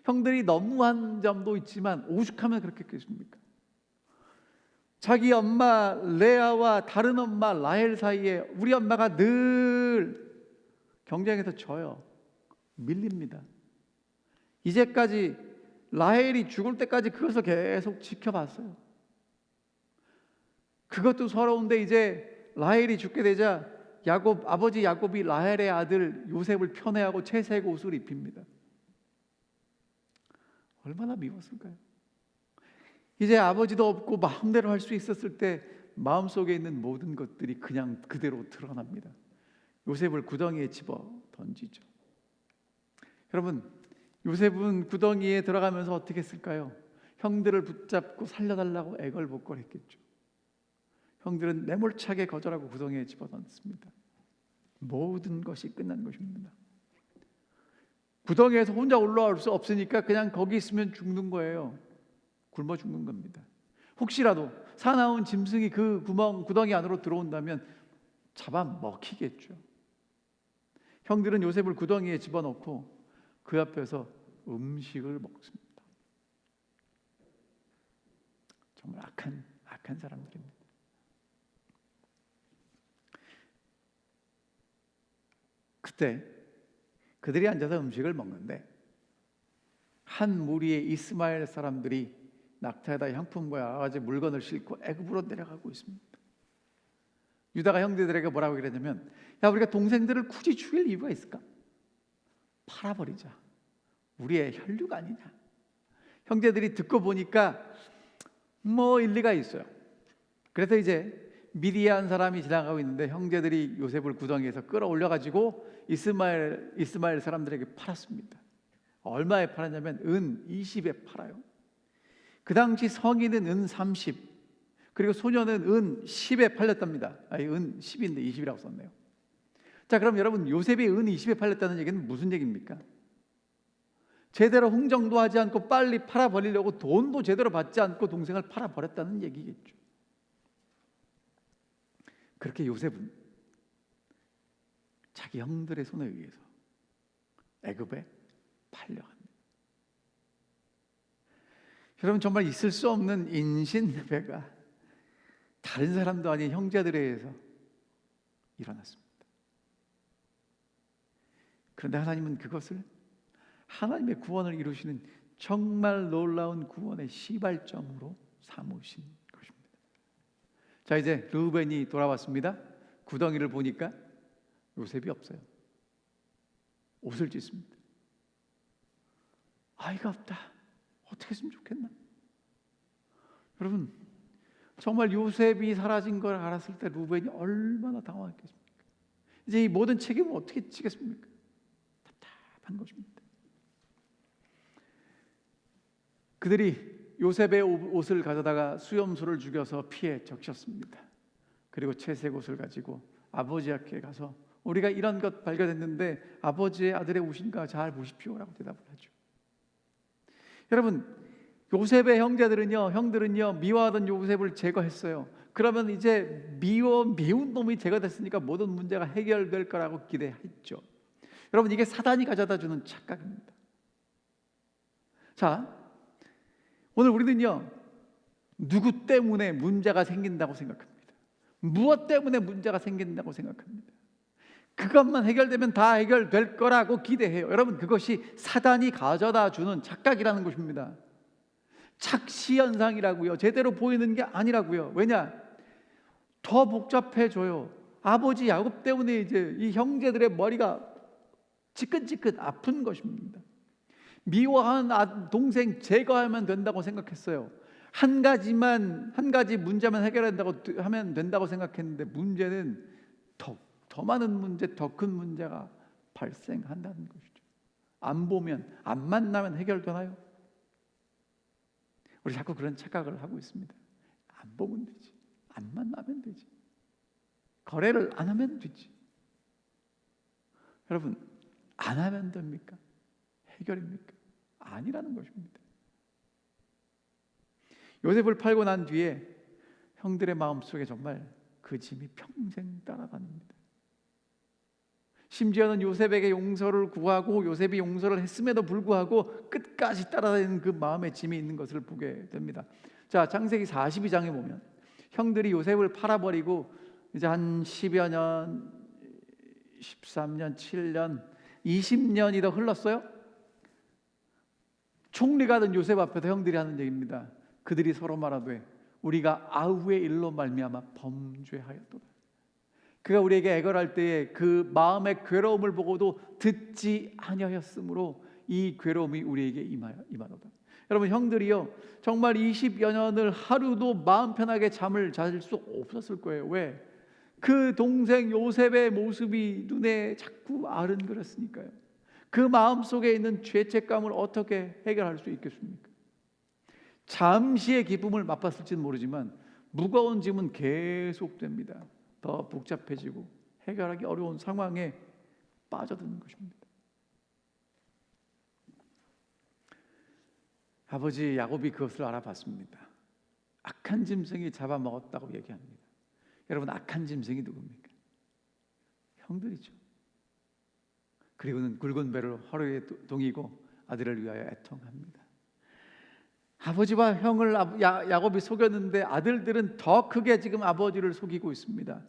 형들이 너무한 점도 있지만 오죽하면 그렇겠습니까? 자기 엄마 레아와 다른 엄마 라헬 사이에 우리 엄마가 늘 경쟁에서 져요. 밀립니다. 이제까지 라헬이 죽을 때까지 그것을 계속 지켜봤어요. 그것도 서러운데 이제 라헬이 죽게 되자 아버지 야곱이 라헬의 아들 요셉을 편애하고 채색 옷을 입힙니다. 얼마나 미웠을까요? 이제 아버지도 없고 마음대로 할 수 있었을 때 마음속에 있는 모든 것들이 그냥 그대로 드러납니다. 요셉을 구덩이에 집어 던지죠. 여러분, 요셉은 구덩이에 들어가면서 어떻게 했을까요? 형들을 붙잡고 살려달라고 애걸복걸했겠죠. 형들은 매몰차게 거절하고 구덩이에 집어넣습니다. 모든 것이 끝난 것입니다. 구덩이에서 혼자 올라올 수 없으니까 그냥 거기 있으면 죽는 거예요. 굶어 죽는 겁니다. 혹시라도 사나운 짐승이 그 구덩이 안으로 들어온다면 잡아먹히겠죠. 형들은 요셉을 구덩이에 집어넣고 그 앞에서 음식을 먹습니다. 정말 악한 사람들입니다. 그때 그들이 앉아서 음식을 먹는데 한 무리의 이스마엘 사람들이 낙타에다 향품과 여러 가지 물건을 싣고 애굽으로 내려가고 있습니다. 유다가 형제들에게 뭐라고 그랬냐면, 야, 우리가 동생들을 굳이 죽일 이유가 있을까? 팔아버리자. 우리의 혈육 아니냐. 형제들이 듣고 보니까 뭐 일리가 있어요. 그래서 이제 미디안 사람이 지나가고 있는데 형제들이 요셉을 구덩이에서 끌어올려가지고 이스마엘 사람들에게 팔았습니다. 얼마에 팔았냐면 은 20에 팔아요. 그 당시 성인은 은 30, 그리고 소녀는 은 10에 팔렸답니다. 아니, 은 10인데 20이라고 썼네요. 자, 그럼 여러분, 요셉이 은 20에 팔렸다는 얘기는 무슨 얘기입니까? 제대로 흥정도 하지 않고 빨리 팔아버리려고 돈도 제대로 받지 않고 동생을 팔아버렸다는 얘기겠죠. 그렇게 요셉은 자기 형들의 손에 의해서 애굽에 팔려갑니다. 여러분, 정말 있을 수 없는 인신배가 다른 사람도 아닌 형제들에 의해서 일어났습니다. 그런데 하나님은 그것을 하나님의 구원을 이루시는 정말 놀라운 구원의 시발점으로 삼으신 것입니다. 자, 이제 르우벤이 돌아왔습니다. 구덩이를 보니까 요셉이 없어요. 옷을 찢습니다. 아이가 없다. 어떻게 했으면 좋겠나? 여러분, 정말 요셉이 사라진 걸 알았을 때 르우벤이 얼마나 당황했겠습니까? 이제 이 모든 책임을 어떻게 지겠습니까? 답답한 것입니다. 그들이 요셉의 옷을 가져다가 수염소를 죽여서 피에 적셨습니다. 그리고 채색 옷을 가지고 아버지 앞에 가서 우리가 이런 것 발견했는데 아버지의 아들의 옷인가 잘 보십시오라고 대답을 하죠. 여러분, 요셉의 형들은요 미워하던 요셉을 제거했어요. 그러면 이제 미운 놈이 제거됐으니까 모든 문제가 해결될 거라고 기대했죠. 여러분, 이게 사단이 가져다 주는 착각입니다. 자, 오늘 우리는요 누구 때문에 문제가 생긴다고 생각합니다. 무엇 때문에 문제가 생긴다고 생각합니다. 그것만 해결되면 다 해결될 거라고 기대해요. 여러분, 그것이 사단이 가져다 주는 착각이라는 것입니다. 착시현상이라고요. 제대로 보이는 게 아니라고요. 왜냐? 더 복잡해져요. 아버지 야곱 때문에 이제 이 형제들의 머리가 지끈지끈 아픈 것입니다. 미워한 동생 제거하면 된다고 생각했어요. 한 가지 문제만 해결한다고 하면 된다고 생각했는데 문제는 더 많은 문제, 더 큰 문제가 발생한다는 것이죠. 안 보면, 안 만나면 해결되나요? 우리 자꾸 그런 착각을 하고 있습니다. 안 보면 되지, 안 만나면 되지, 거래를 안 하면 되지. 여러분, 안 하면 됩니까? 해결입니까? 아니라는 것입니다. 요셉을 팔고 난 뒤에 형들의 마음속에 정말 그 짐이 평생 따라다닙니다. 심지어는 요셉에게 용서를 구하고 요셉이 용서를 했음에도 불구하고 끝까지 따라다니는 그 마음의 짐이 있는 것을 보게 됩니다. 자, 창세기 42장에 보면 형들이 요셉을 팔아버리고 이제 한 10여 년, 13년, 7년, 20년이 더 흘렀어요. 총리가 된 요셉 앞에서 형들이 하는 얘기입니다. 그들이 서로 말하되 우리가 아우의 일로 말미암아 범죄하였도다. 그가 우리에게 애걸할 때에 그 마음의 괴로움을 보고도 듣지 아니하였으므로 이 괴로움이 우리에게 임하도다. 여러분, 형들이요 정말 20여 년을 하루도 마음 편하게 잠을 잘 수 없었을 거예요. 왜? 그 동생 요셉의 모습이 눈에 자꾸 아른거렸으니까요. 그 마음속에 있는 죄책감을 어떻게 해결할 수 있겠습니까? 잠시의 기쁨을 맛봤을지는 모르지만 무거운 짐은 계속됩니다. 더 복잡해지고 해결하기 어려운 상황에 빠져드는 것입니다. 아버지 야곱이 그것을 알아봤습니다. 악한 짐승이 잡아먹었다고 얘기합니다. 여러분, 악한 짐승이 누굽니까? 형들이죠. 그리고는 굵은 배를 허리에 동이고 아들을 위하여 애통합니다. 아버지와 형을 야곱이 속였는데 아들들은 더 크게 지금 아버지를 속이고 있습니다.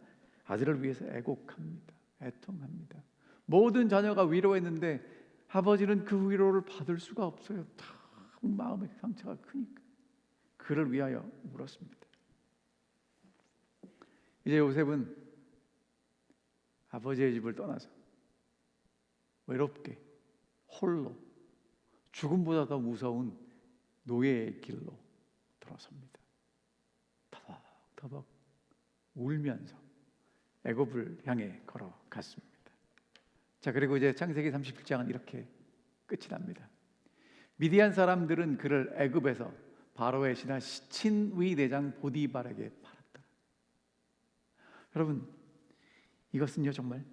아들을 위해서 애곡합니다. 애통합니다. 모든 자녀가 위로했는데 아버지는 그 위로를 받을 수가 없어요. 참 마음의 상처가 크니까 그를 위하여 울었습니다. 이제 요셉은 아버지의 집을 떠나서 외롭게 홀로 죽음보다 더 무서운 노예의 길로 들어섭니다. 터벅터벅 울면서 애굽을 향해 걸어갔습니다. 자, 그리고 이제 창세기 37장은 이렇게 끝이 납니다. 미디안 사람들은 그를 애굽에서 바로의 친위 대장 보디발에게 팔았다. 여러분, 이것은요 정말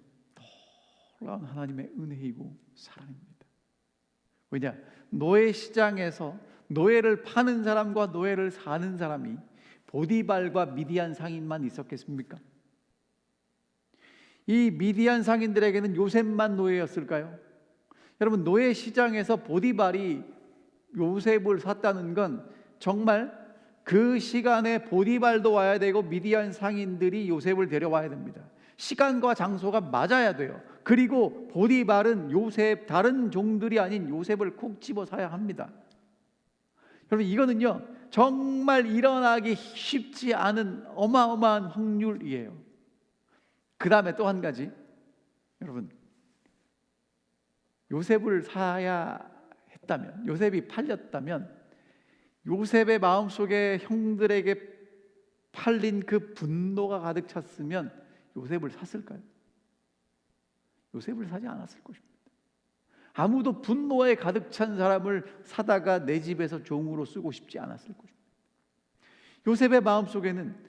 놀라운 하나님의 은혜이고 사랑입니다. 왜냐? 노예 시장에서 노예를 파는 사람과 노예를 사는 사람이 보디발과 미디안 상인만 있었겠습니까? 이 미디안 상인들에게는 요셉만 노예였을까요? 여러분, 노예 시장에서 보디발이 요셉을 샀다는 건 정말 그 시간에 보디발도 와야 되고 미디안 상인들이 요셉을 데려와야 됩니다. 시간과 장소가 맞아야 돼요. 그리고 보디발은 요셉, 다른 종들이 아닌 요셉을 콕 집어 사야 합니다. 여러분, 이거는요 정말 일어나기 쉽지 않은 어마어마한 확률이에요. 그 다음에 또 한 가지, 여러분, 요셉을 사야 했다면, 요셉이 팔렸다면 요셉의 마음속에 형들에게 팔린 그 분노가 가득 찼으면 요셉을 샀을까요? 요셉을 사지 않았을 것입니다. 아무도 분노에 가득 찬 사람을 사다가 내 집에서 종으로 쓰고 싶지 않았을 것입니다. 요셉의 마음속에는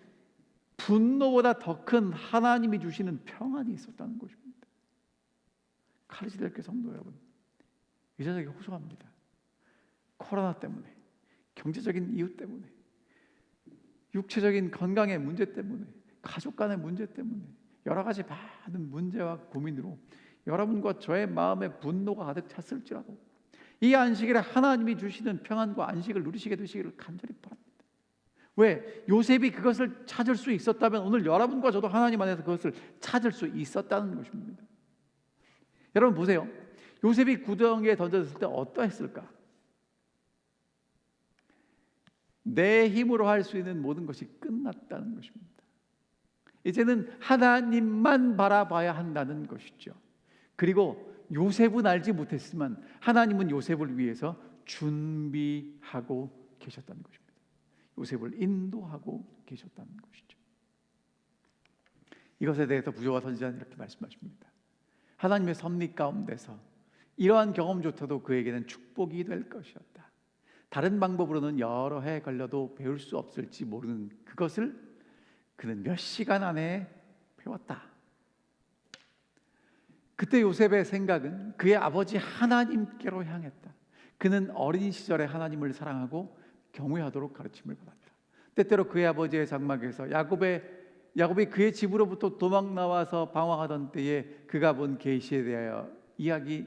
분노보다 더 큰 하나님이 주시는 평안이 있었다는 것입니다. 카리스델교 성도 여러분, 이 자석에 호소합니다. 코로나 때문에, 경제적인 이유 때문에, 육체적인 건강의 문제 때문에, 가족 간의 문제 때문에, 여러 가지 많은 문제와 고민으로 여러분과 저의 마음에 분노가 가득 찼을지라도 이 안식일에 하나님이 주시는 평안과 안식을 누리시게 되시기를 간절히 바랍니다. 왜? 요셉이 그것을 찾을 수 있었다면 오늘 여러분과 저도 하나님 안에서 그것을 찾을 수 있었다는 것입니다. 여러분 보세요. 요셉이 구덩이에 던져졌을 때 어떠했을까? 내 힘으로 할 수 있는 모든 것이 끝났다는 것입니다. 이제는 하나님만 바라봐야 한다는 것이죠. 그리고 요셉은 알지 못했지만 하나님은 요셉을 위해서 준비하고 계셨다는 것입니다. 요셉을 인도하고 계셨다는 것이죠. 이것에 대해서 부조와 선지자는 이렇게 말씀하십니다. 하나님의 섭리 가운데서 이러한 경험조차도 그에게는 축복이 될 것이었다. 다른 방법으로는 여러 해 걸려도 배울 수 없을지 모르는 그것을 그는 몇 시간 안에 배웠다. 그때 요셉의 생각은 그의 아버지 하나님께로 향했다. 그는 어린 시절에 하나님을 사랑하고 경외하도록 가르침을 받았다. 때때로 그의 아버지의 장막에서 야곱이 그의 집으로부터 도망 나와서 방황하던 때에 그가 본 계시에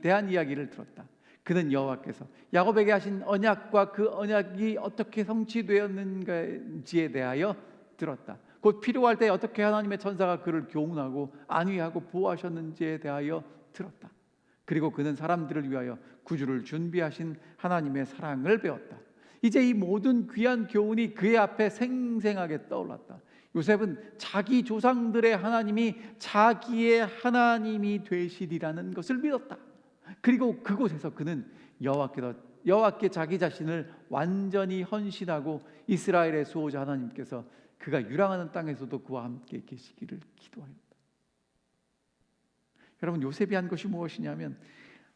대한 이야기를 들었다. 그는 여호와께서 야곱에게 하신 언약과 그 언약이 어떻게 성취되었는지에 대하여 들었다. 곧 필요할 때 어떻게 하나님의 천사가 그를 교훈하고 안위하고 보호하셨는지에 대하여 들었다. 그리고 그는 사람들을 위하여 구주를 준비하신 하나님의 사랑을 배웠다. 이제 이 모든 귀한 교훈이 그의 앞에 생생하게 떠올랐다. 요셉은 자기 조상들의 하나님이 자기의 하나님이 되시리라는 것을 믿었다. 그리고 그곳에서 그는 여호와께서 여호와께 자기 자신을 완전히 헌신하고 이스라엘의 수호자 하나님께서 그가 유랑하는 땅에서도 그와 함께 계시기를 기도하였다. 여러분, 요셉이 한 것이 무엇이냐면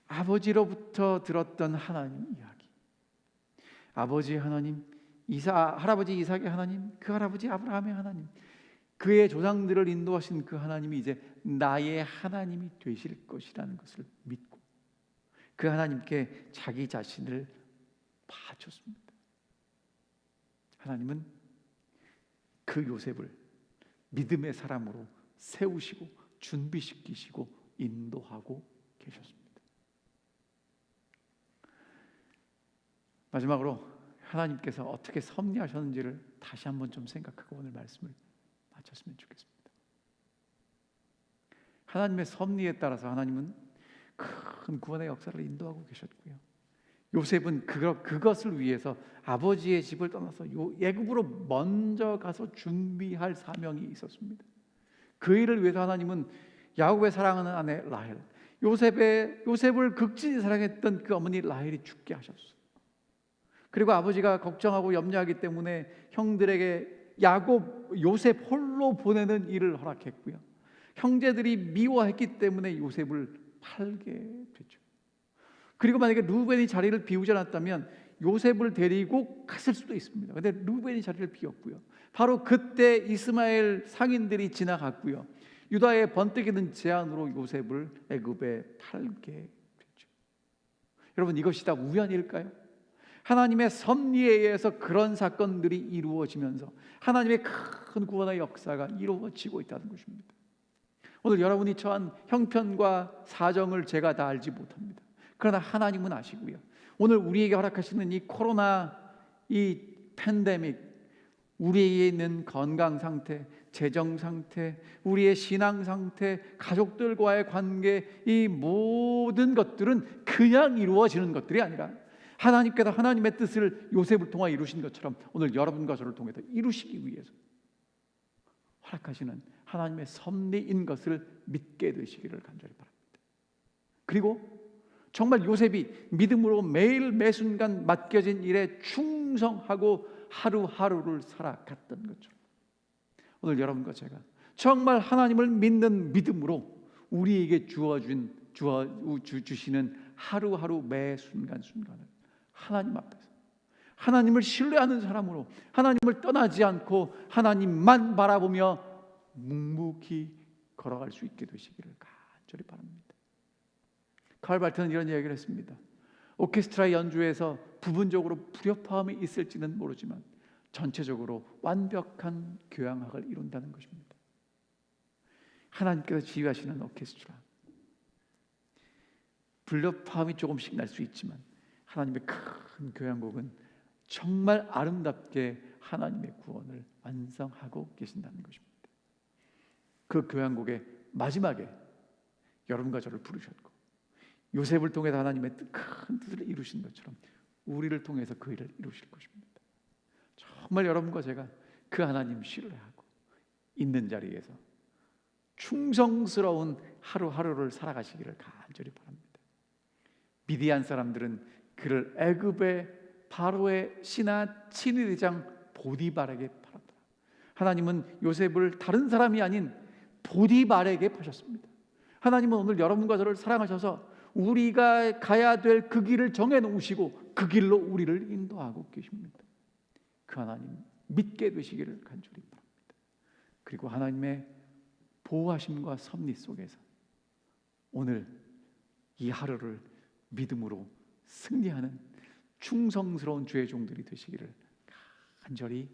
아버지로부터 들었던 하나님 이야기, 아버지 하나님, 할아버지 이삭의 하나님, 그 할아버지 아브라함의 하나님, 그의 조상들을 인도하신 그 하나님이 이제 나의 하나님이 되실 것이라는 것을 믿고 그 하나님께 자기 자신을 바쳤습니다. 하나님은 그 요셉을 믿음의 사람으로 세우시고 준비시키시고 인도하고 계셨습니다. 마지막으로 하나님께서 어떻게 섭리하셨는지를 다시 한번 좀 생각하고 오늘 말씀을 마쳤으면 좋겠습니다. 하나님의 섭리에 따라서 하나님은 큰 구원의 역사를 인도하고 계셨고요, 요셉은 그것을 위해서 아버지의 집을 떠나서 애굽으로 먼저 가서 준비할 사명이 있었습니다. 그 일을 위해서 하나님은 야곱의 사랑하는 아내 라헬, 요셉을 극진히 사랑했던 그 어머니 라헬이 죽게 하셨어요. 그리고 아버지가 걱정하고 염려하기 때문에 형들에게 요셉 홀로 보내는 일을 허락했고요, 형제들이 미워했기 때문에 요셉을 팔게 됐죠. 그리고 만약에 루벤이 자리를 비우지 않았다면 요셉을 데리고 갔을 수도 있습니다. 그런데 루벤이 자리를 비웠고요, 바로 그때 이스마엘 상인들이 지나갔고요, 유다의 번뜩이는 제안으로 요셉을 애굽에 팔게 됐죠. 여러분, 이것이 다 우연일까요? 하나님의 섭리에 의해서 그런 사건들이 이루어지면서 하나님의 큰 구원의 역사가 이루어지고 있다는 것입니다. 오늘 여러분이 처한 형편과 사정을 제가 다 알지 못합니다. 그러나 하나님은 아시고요, 오늘 우리에게 허락하시는 이 코로나, 이 팬데믹, 우리에게 있는 건강 상태, 재정 상태, 우리의 신앙 상태, 가족들과의 관계, 이 모든 것들은 그냥 이루어지는 것들이 아니라 하나님께서 하나님의 뜻을 요셉을 통해 이루신 것처럼 오늘 여러분과 저를 통해서 이루시기 위해서 허락하시는 하나님의 섭리인 것을 믿게 되시기를 간절히 바랍니다. 그리고 정말 요셉이 믿음으로 매일 매순간 맡겨진 일에 충성하고 하루하루를 살아갔던 것처럼 오늘 여러분과 제가 정말 하나님을 믿는 믿음으로 우리에게 주시는 하루하루 매 순간순간을 하나님 앞에서 하나님을 신뢰하는 사람으로 하나님을 떠나지 않고 하나님만 바라보며 묵묵히 걸어갈 수 있게 되시기를 간절히 바랍니다. 칼 발트는 이런 이야기를 했습니다. 오케스트라 연주에서 부분적으로 불협화음이 있을지는 모르지만 전체적으로 완벽한 교향악을 이룬다는 것입니다. 하나님께서 지휘하시는 오케스트라, 불협화음이 조금씩 날 수 있지만 하나님의 큰 교향곡은 정말 아름답게 하나님의 구원을 완성하고 계신다는 것입니다. 그 교향곡의 마지막에 여러분과 저를 부르셨고 요셉을 통해서 하나님의 큰 뜻을 이루신 것처럼 우리를 통해서 그 일을 이루실 것입니다. 정말 여러분과 제가 그 하나님 신뢰하고 있는 자리에서 충성스러운 하루하루를 살아가시기를 간절히 바랍니다. 미디안 사람들은 그를 애굽의 바로의 신하 친위대장 보디발에게 팔았다. 하나님은 요셉을 다른 사람이 아닌 보디발에게 파셨습니다. 하나님은 오늘 여러분과 저를 사랑하셔서 우리가 가야 될 그 길을 정해놓으시고 그 길로 우리를 인도하고 계십니다. 그 하나님 믿게 되시기를 간절히 바랍니다. 그리고 하나님의 보호하심과 섭리 속에서 오늘 이 하루를 믿음으로 승리하는 충성스러운 주의 종들이 되시기를 간절히